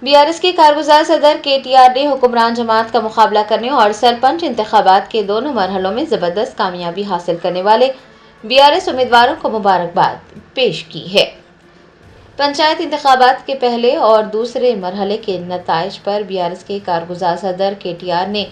BRS کے کارگزار صدر KTR نے حکمران جماعت کا مقابلہ کرنے اور سرپنچ انتخابات کے دونوں مرحلوں میں زبردست کامیابی حاصل کرنے والے BRS امیدواروں کو مبارکباد پیش کی ہے۔ پنچایت انتخابات کے پہلے اور دوسرے مرحلے کے نتائج پر BRS کے کارگزار صدر KTR نے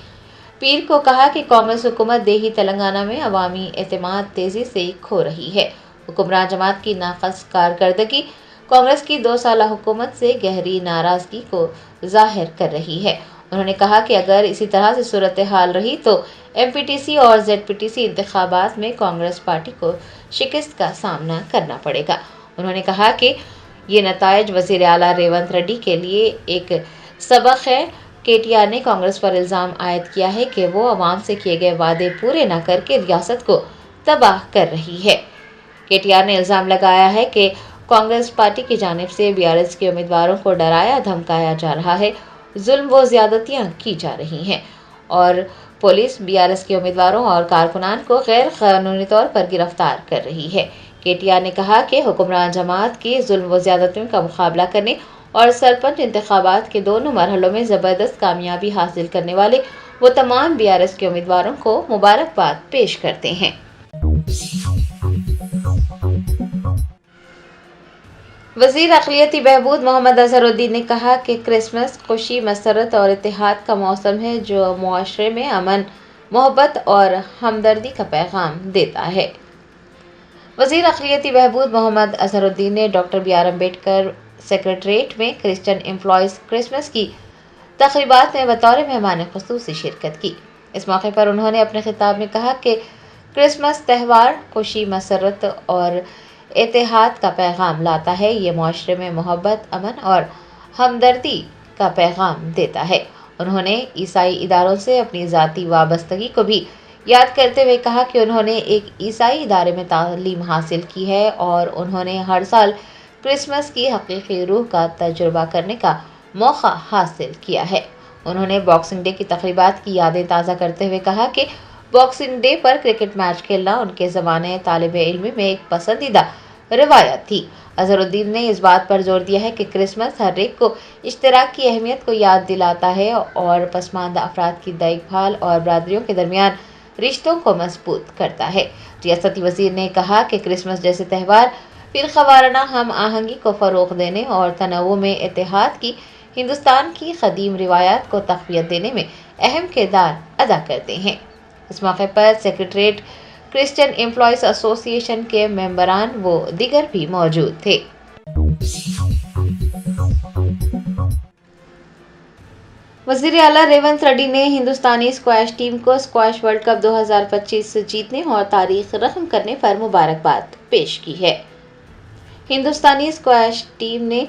پیر کو کہا کہ کانگریس حکومت دیہی تلنگانہ میں عوامی اعتماد تیزی سے کھو رہی ہے۔ حکمران جماعت کی ناقص کارکردگی کانگریس کی 2 سالہ حکومت سے گہری ناراضگی کو ظاہر کر رہی ہے۔ انہوں نے کہا کہ اگر اسی طرح سے صورتحال رہی تو MPTC اور ZPTC انتخابات میں کانگریس پارٹی کو شکست کا سامنا کرنا پڑے گا۔ انہوں نے کہا کہ یہ نتائج وزیر اعلیٰ ریونت ریڈی کے لیے ایک سبق ہے۔ KTR نے کانگریس پر الزام عائد کیا ہے کہ وہ عوام سے کیے گئے وعدے پورے نہ کر کے ریاست کو تباہ کر رہی ہے۔ KTR نے الزام لگایا ہے کہ کانگریس پارٹی کی جانب سے BRS کے امیدواروں کو ڈرایا دھمکایا جا رہا ہے، ظلم و زیادتیاں کی جا رہی ہیں اور پولیس BRS کے امیدواروں اور کارکنان کو غیر قانونی طور پر گرفتار کر رہی ہے۔ KTR نے کہا کہ حکمران جماعت کی ظلم و زیادتیوں کا مقابلہ کرنے اور سرپنچ انتخابات کے دونوں مرحلوں میں زبردست کامیابی حاصل کرنے والے وہ تمام BRS کے امیدواروں کو مبارکباد پیش کرتے ہیں۔ وزیر اقلیتی بہبود محمد اظہر الدین نے کہا کہ کرسمس خوشی، مسرت اور اتحاد کا موسم ہے جو معاشرے میں امن، محبت اور ہمدردی کا پیغام دیتا ہے۔ وزیر اقلیتی بہبود محمد اظہر الدین نے ڈاکٹر BR امبیڈکر سیکریٹریٹ میں کرسچن امپلائیز کرسمس کی تقریبات میں بطور مہمان خصوصی شرکت کی۔ اس موقع پر انہوں نے اپنے خطاب میں کہا کہ کرسمس تہوار خوشی، مسرت اور اتحاد کا پیغام لاتا ہے۔ یہ معاشرے میں محبت، امن اور ہمدردی کا پیغام دیتا ہے۔ انہوں نے عیسائی اداروں سے اپنی ذاتی وابستگی کو بھی یاد کرتے ہوئے کہا کہ انہوں نے ایک عیسائی ادارے میں تعلیم حاصل کی ہے اور انہوں نے ہر سال کرسمس کی حقیقی روح کا تجربہ کرنے کا موقع حاصل کیا ہے۔ انہوں نے باکسنگ ڈے کی تقریبات کی یادیں تازہ کرتے ہوئے کہا کہ باکسنگ ڈے پر کرکٹ میچ کھیلنا ان کے زمانے طالب علمی میں ایک پسندیدہ روایت تھی۔ اظہر الدین نے اس بات پر زور دیا ہے کہ کرسمس ہر ایک کو اشتراک کی اہمیت کو یاد دلاتا ہے اور پسماندہ افراد کی دیکھ بھال اور برادریوں کے درمیان رشتوں کو مضبوط کرتا ہے۔ ریاستی وزیر نے کہا کہ کرسمس جیسے تہوار فرقہ وارانہ ہم آہنگی کو فروغ دینے اور تنوع میں اتحاد کی ہندوستان کی قدیم روایات کو تقویت دینے میں اہم کردار ادا کرتے ہیں۔ اس موقع پر سیکریٹریٹ کرسچن امپلائیز ایسوسی ایشن کے ممبران و دیگر بھی موجود تھے۔ وزیر اعلیٰ ریونت ریڈی نے ہندوستانی اسکواش ٹیم کو اسکواش ورلڈ کپ 2025 جیتنے اور تاریخ رقم کرنے پر مبارکباد پیش کی ہے۔ ہندوستانی اسکواش ٹیم نے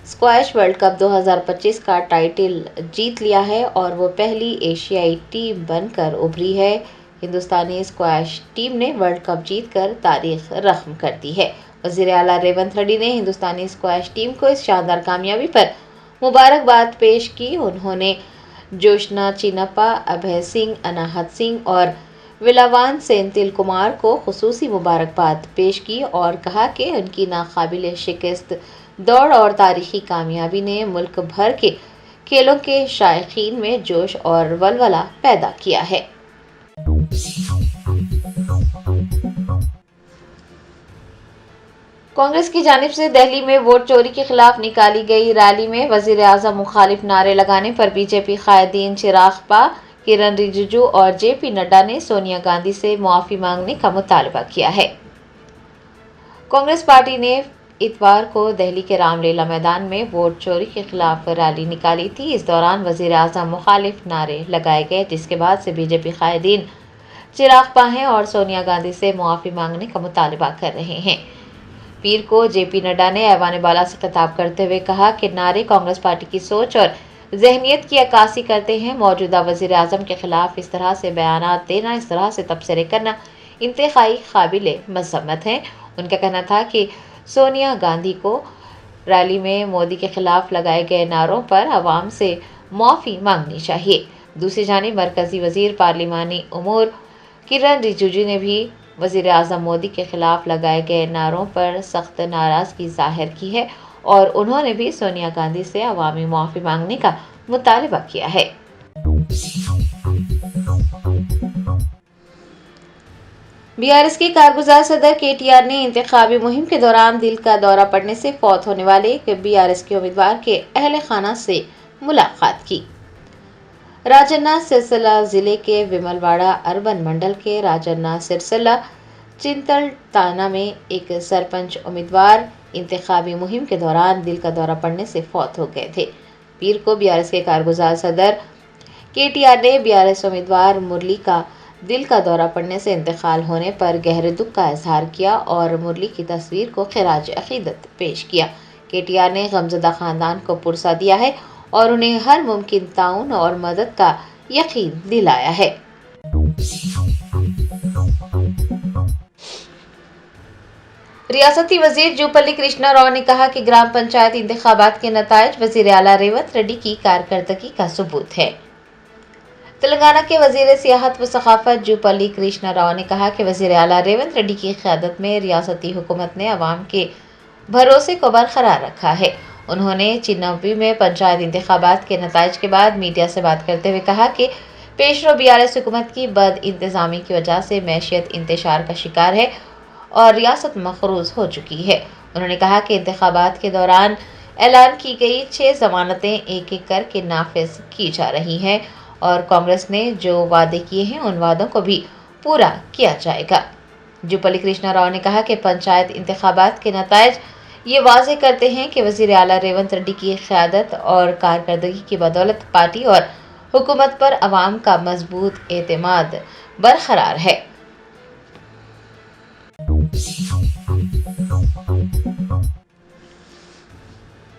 اسکواش ورلڈ کپ 2025 کا ٹائٹل جیت لیا ہے اور وہ پہلی ایشیائی ٹیم بن کر ابھری ہے۔ ہندوستانی اسکواش ٹیم نے ورلڈ کپ جیت کر تاریخ رقم کر دی ہے۔ وزیر اعلیٰ ریونت ریڈی نے ہندوستانی اسکواش ٹیم کو اس شاندار کامیابی پر مبارکباد پیش کی۔ انہوں نے جوشنا چینپا، ابھے سنگھ، اناہت سنگھ اور ولاوان سینتھل کمار کو خصوصی مبارکباد پیش کی اور کہا کہ ان کی ناقابل شکست دوڑ اور تاریخی کامیابی نے ملک بھر کے کھیلوں کے شائقین میں جوش اور ولولہ پیدا کیا ہے۔ کانگریس کی جانب سے دہلی میں ووٹ چوری کے خلاف نکالی گئی ریلی میں وزیر اعظم مخالف نعرے لگانے پر BJP قائدین چراغ پا، کرن رجیجو اور JP نڈا نے سونیا گاندھی سے معافی مانگنے کا مطالبہ کیا ہے۔ کانگریس پارٹی نے اتوار کو دہلی کے رام لیلا میدان میں ووٹ چوری کے خلاف ریلی نکالی تھی۔ اس دوران وزیر اعظم مخالف نعرے لگائے گئے، جس کے بعد سے BJP قائدین چراغ پا ہیں اور سونیا گاندھی سے معافی مانگنے کا مطالبہ کر رہے ہیں۔ پیر کو JP نڈا نے ایوان بالا سے خطاب کرتے ہوئے کہا کہ نعرے کانگریس پارٹی کی سوچ اور ذہنیت کی عکاسی کرتے ہیں۔ موجودہ وزیر اعظم کے خلاف اس طرح سے بیانات دینا، اس طرح سے تبصرے کرنا انتہائی قابل مذمت ہے۔ ان کا کہنا تھا کہ سونیا گاندھی کو ریلی میں مودی کے خلاف لگائے گئے نعروں پر عوام سے معافی مانگنی چاہیے۔ دوسری جانب مرکزی وزیر پارلیمانی امور کرن رجیجو نے بھی وزیر اعظم مودی کے خلاف لگائے گئے نعروں پر سخت ناراضگی ظاہر کی ہے اور انہوں نے بھی سونیا گاندھی سے عوامی معافی مانگنے کا مطالبہ کیا ہے۔ BRS کے کارگزار صدر KTR نے انتخابی مہم کے دوران دل کا دورہ پڑنے سے فوت ہونے والے BRS کے امیدوار کے اہل خانہ سے ملاقات کی۔ راجنا سرسلہ ضلع کے ومل واڑہ اربن منڈل کے راجنا سرسلہ چنتل تانہ میں ایک سرپنچ امیدوار انتخابی مہم کے دوران دل کا دورہ پڑنے سے فوت ہو گئے تھے۔ پیر کو BRS کے کارگزار صدر KTR نے BRS امیدوار مرلی کا دل کا دورہ پڑنے سے انتقال ہونے پر گہرے دکھ کا اظہار کیا اور مرلی کی تصویر کو خراج عقیدت پیش کیا۔ KTR نے غمزدہ خاندان کو پرسہ دیا ہے اور انہیں ہر ممکن تعاون اور مدد کا یقین دلایا ہے۔ ریاستی وزیر جوپلی کرشنا راؤ نے کہا کہ گرام پنچایت انتخابات کے نتائج وزیر اعلیٰ ریونت ریڈی کی کارکردگی کا ثبوت ہے۔ تلنگانہ کے وزیر سیاحت و ثقافت جوپلی کرشنا راؤ نے کہا کہ وزیر اعلیٰ ریونت ریڈی کی قیادت میں ریاستی حکومت نے عوام کے بھروسے کو برقرار رکھا ہے۔ انہوں نے چنوی میں پنچایت انتخابات کے نتائج کے بعد میڈیا سے بات کرتے ہوئے کہا کہ پیشرو BRS حکومت کی بد انتظامی کی وجہ سے معیشت انتشار کا شکار ہے اور ریاست مقروض ہو چکی ہے۔ انہوں نے کہا کہ انتخابات کے دوران اعلان کی گئی 6 ضمانتیں ایک ایک کر کے نافذ کی جا رہی ہیں اور کانگریس نے جو وعدے کیے ہیں ان وعدوں کو بھی پورا کیا جائے گا۔ جوپلی کرشنا راؤ نے کہا کہ پنچایت انتخابات کے نتائج یہ واضح کرتے ہیں کہ وزیر اعلیٰ ریونت ریڈی کی قیادت اور کارکردگی کی بدولت پارٹی اور حکومت پر عوام کا مضبوط اعتماد برقرار ہے۔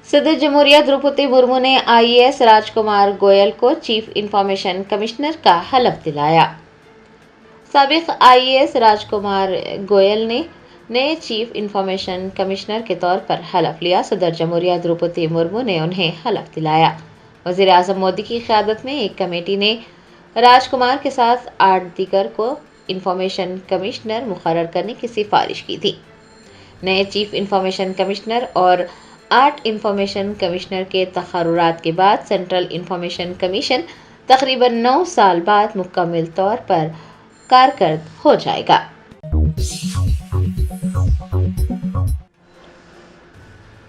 صدر جمہوریہ دروپدی مرمو نے IAS راج کمار گوئل کو چیف انفارمیشن کمشنر کا حلف دلایا۔ سابق IAS راج کمار گوئل نے نئے چیف انفارمیشن کمشنر کے طور پر حلف لیا۔ صدر جمہوریہ دروپدی مرمو نے انہیں حلف دلایا۔ وزیر اعظم مودی کی قیادت میں ایک کمیٹی نے راج کمار کے ساتھ 8 دیگر کو انفارمیشن کمشنر مقرر کرنے کی سفارش کی تھی۔ نئے چیف انفارمیشن کمشنر اور 8 انفارمیشن کمشنر کے تقررات کے بعد سینٹرل انفارمیشن کمیشن تقریباً 9 سال بعد مکمل طور پر کارکرد ہو جائے گا۔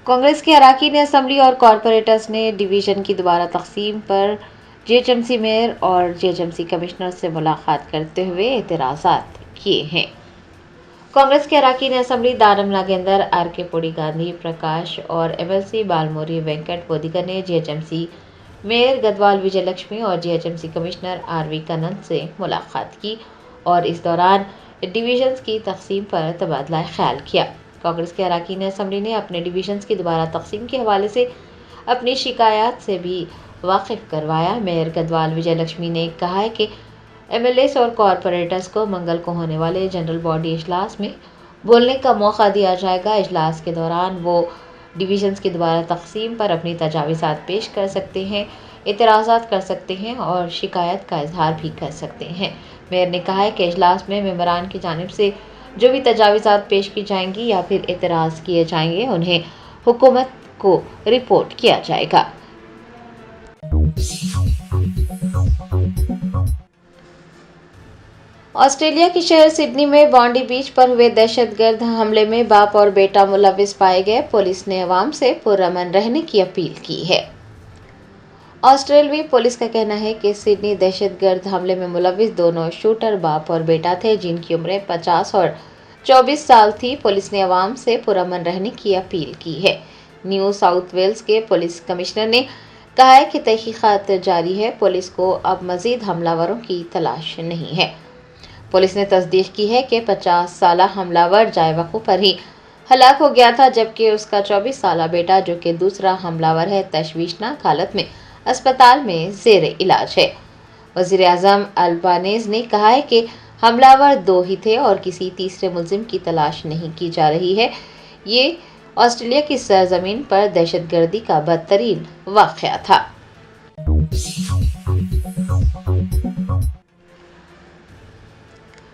کانگریس کے اراکین اسمبلی اور کارپوریٹرز نے ڈویژن کی دوبارہ تقسیم پر GHMC میئر اور GHMC کمشنر سے ملاقات کرتے ہوئے اعتراضات کیے ہیں۔ کانگریس کے اراکین اسمبلی دانم ناگیندر، RK پوڑی، گاندھی پرکاش اور MLC بالموری وینکٹ بودیگر نے GHMC میئر گدوال وجے لکشمی اور GHMC کمشنر RV کنن سے ملاقات کی اور اس دوران ڈویژنز کی تقسیم پر تبادلہ خیال کیا۔ کانگریس کے اراکین اسمبلی نے اپنے ڈویژنز کی دوبارہ تقسیم کے حوالے سے اپنی شکایات سے بھی واقف کروایا۔ میئر گدوال وجے لکشمی نے کہا ہے کہ MLAs اور کارپوریٹرز کو منگل کو ہونے والے جنرل باڈی اجلاس میں بولنے کا موقع دیا جائے گا۔ اجلاس کے دوران وہ ڈویژنز کی دوبارہ تقسیم پر اپنی تجاویزات پیش کر سکتے ہیں، اعتراضات کر سکتے ہیں اور شکایت کا اظہار بھی کر سکتے ہیں۔ میئر نے کہا ہے کہ اجلاس میں ممبران کی جانب سے جو بھی تجاویزات پیش کی جائیں گی یا پھر اعتراض کیے جائیں گے انہیں حکومت کو رپورٹ کیا جائے گا۔ آسٹریلیا کے شہر سڈنی میں بانڈی بیچ پر ہوئے دہشت گرد حملے میں باپ اور بیٹا ملوث پائے گئے۔ پولیس نے عوام سے پرامن رہنے کی اپیل کی ہے۔ آسٹریلوی پولیس کا کہنا ہے کہ سڈنی دہشت گرد حملے میں ملوث دونوں شوٹر باپ اور بیٹا تھے جن کی عمریں 50 اور 24 سال تھی۔ پولیس نے عوام سے پرامن رہنے کی اپیل کی ہے۔ نیو ساؤتھ ویلز کے پولیس کمشنر نے کہا ہے کہ تحقیقات جاری ہے۔ پولیس کو اب مزید حملہ وروں کی تلاش نہیں ہے۔ پولیس نے تصدیق کی ہے کہ 50 سالہ حملہ ور جائے وقوع پر ہی ہلاک ہو گیا تھا جبکہ اس کا 24 سالہ بیٹا جو کہ دوسرا حملہ ور ہے تشویشناک حالت میں اسپتال میں زیر علاج ہے۔ وزیر اعظم البانیز نے کہا ہے کہ حملہ ور 2 ہی تھے اور کسی تیسرے ملزم کی تلاش نہیں کی جا رہی ہے۔ یہ آسٹریلیا کی سرزمین پر دہشت گردی کا بدترین واقعہ تھا۔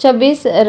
26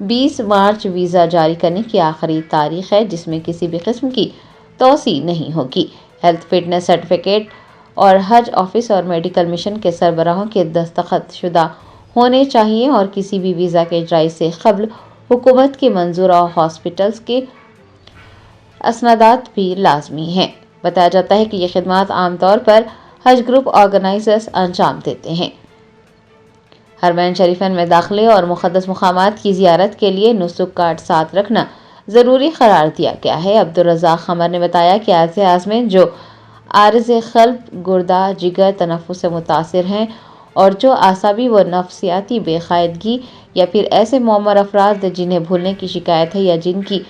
20 مارچ ویزا جاری کرنے کی آخری تاریخ ہے، جس میں کسی بھی قسم کی توسیع نہیں ہوگی۔ ہیلتھ فٹنس سرٹیفکیٹ اور حج آفس اور میڈیکل مشن کے سربراہوں کے دستخط شدہ ہونے چاہیے اور کسی بھی ویزا کے اجرائی سے قبل حکومت کی منظورہ ہاسپٹلز کے اسنادات بھی لازمی ہیں۔ بتایا جاتا ہے کہ یہ خدمات عام طور پر حج گروپ آرگنائزرز انجام دیتے ہیں۔ حرمین شریفین میں داخلے اور مقدس مقامات کی زیارت کے لیے نسک کارڈ ساتھ رکھنا ضروری قرار دیا گیا ہے۔ عبدالرزاق قمر نے بتایا کہ ایسے عازمین جو عارض قلب، گردہ، جگر، تنفس سے متاثر ہیں اور جو اعصابی و نفسیاتی بے قاعدگی یا پھر ایسے معمر افراد جنہیں بھولنے کی شکایت ہے یا جن کی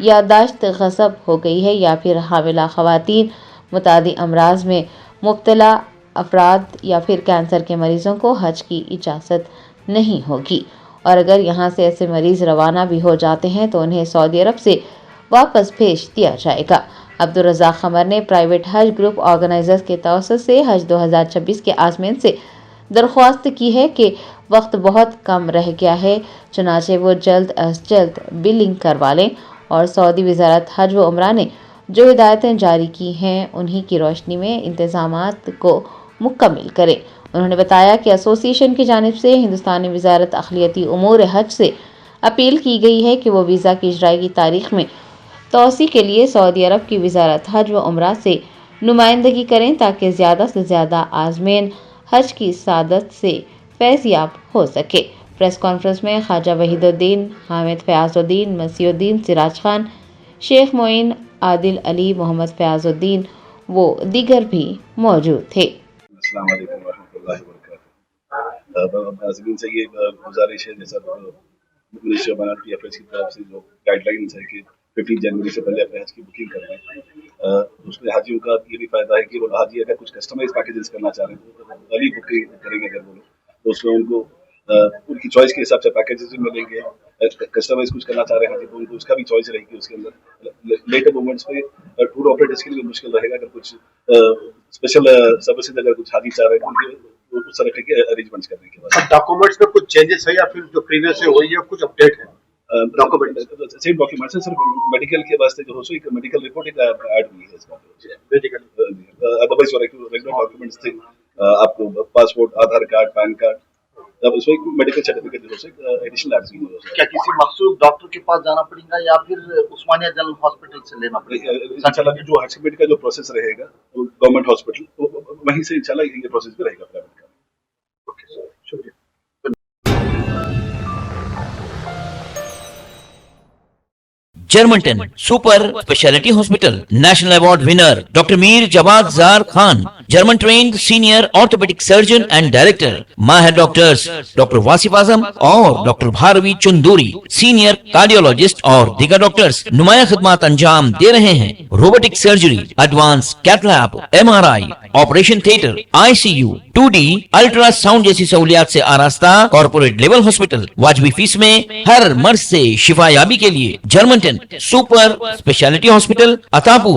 یادداشت غصب ہو گئی ہے یا پھر حاملہ خواتین، متعدی امراض میں مبتلا افراد یا پھر کینسر کے مریضوں کو حج کی اجازت نہیں ہوگی، اور اگر یہاں سے ایسے مریض روانہ بھی ہو جاتے ہیں تو انہیں سعودی عرب سے واپس بھیج دیا جائے گا۔ عبدالرزاق قمر نے پرائیویٹ حج گروپ آرگنائزرز کے توسط سے حج 2026 کے عازمین سے درخواست کی ہے کہ وقت بہت کم رہ گیا ہے، چنانچہ وہ جلد از جلد بلنگ کروا لیں اور سعودی وزارت حج و عمرہ نے جو ہدایتیں جاری کی ہیں انہی کی روشنی میں انتظامات کو مکمل کریں۔ انہوں نے بتایا کہ ایسوسی ایشن کی جانب سے ہندوستانی وزارت اقلیتی امور حج سے اپیل کی گئی ہے کہ وہ ویزا کی اجرائی کی تاریخ میں توسیع کے لیے سعودی عرب کی وزارت حج و عمرہ سے نمائندگی کریں تاکہ زیادہ سے زیادہ عازمین حج کی سعادت سے فیض یاب ہو سکے۔ پریس کانفرنس میں خواجہ وحید الدین، حامد فیاض الدین، مسیح الدین سراج خان، شیخ معین، عادل علی، محمد فیاض الدین و دیگر بھی موجود تھے۔ السلام علیکم ورحمۃ اللہ وبرکاتہ۔ عازمین سے یہ گزارش ہے جیسا منسٹری آف مائنارٹی افیئرز کی طرف سے جو گائیڈ لائنس ہے کہ 15 جنوری سے پہلے اپنے حج کی بکنگ کر لیں۔ اس میں حاجیوں کا یہ بھی فائدہ ہے کہ وہ حاجی اگر کچھ کسٹمائز پیکیجز کرنا چاہ رہے ہیں تو ارلی بکنگ کریں گے اگر وہ لوگ تو اس میں ان کو ان کی چوائس کے حساب سے پیکیجز بھی ملیں گے۔ کسٹمائز کچھ کرنا چاہ رہے ہیں حاجی تو ان کو اس کا بھی چوائس رہے گی اس کے اندر۔ لیٹر مومنٹس پہ ٹور آپریٹرس کے لیے مشکل رہے گا اگر کچھ اسپیشل سروسز اگر کچھ حاجی چاہ رہے ہیں اس طرح کے ارینجمنٹس کرنے کے بعد ڈاکومنٹس میں کچھ چینجز ہے یا پھر جو پریویس سے ہوئی ہے کچھ اپڈیٹ ہے؟ ڈاکومنٹ سیم ڈاکومنٹس ہیں، صرف میڈیکل کے واسطے جو ہو سو ایک میڈیکل رپورٹ ایک ایڈ ہوئی ہے اس بات میں۔ ادروائز ریگولر ڈاکومنٹس تھے آپ کو passport, Aadhaar card, PAN card, اب اس میں میڈیکل سرٹیفکیٹ جو سے ایڈیشنل ایڈز بھی ہو۔ کیا کسی مخصوص ڈاکٹر کے پاس جانا پڑے گا یا پھر عثمانیہ جنرل ہاسپٹل سے لینا پڑے گا؟ انشاءاللہ جو حج کمیٹی کا جو پروسیس رہے گا گورنمنٹ ہاسپٹل وہیں سے انشاءاللہ یہ پروسیس بھی رہے گا پرائیویٹ کا۔ شکریہ۔ Germanten super speciality hospital national award winner doctor Mir Jawad Zar Khan, German trained senior orthopaedic surgeon and director, ماہر ڈاکٹرز ڈاکٹر واصف اعظم اور doctor Bharvi Chanduri, senior cardiologist اور دیگر ڈاکٹرز نمایاں خدمات انجام دے رہے ہیں۔ Robotic surgery, advance cath lab, MRI، operation theatre, ICU، 2D ultrasound جیسی سہولیات سے آراستہ کارپوریٹ لیول ہاسپٹل، واجبی فیس میں ہر مرض سے شفا یابی کے لیے جرمنٹن سپر اسپیشلٹی ہاسپٹل، عطاپور۔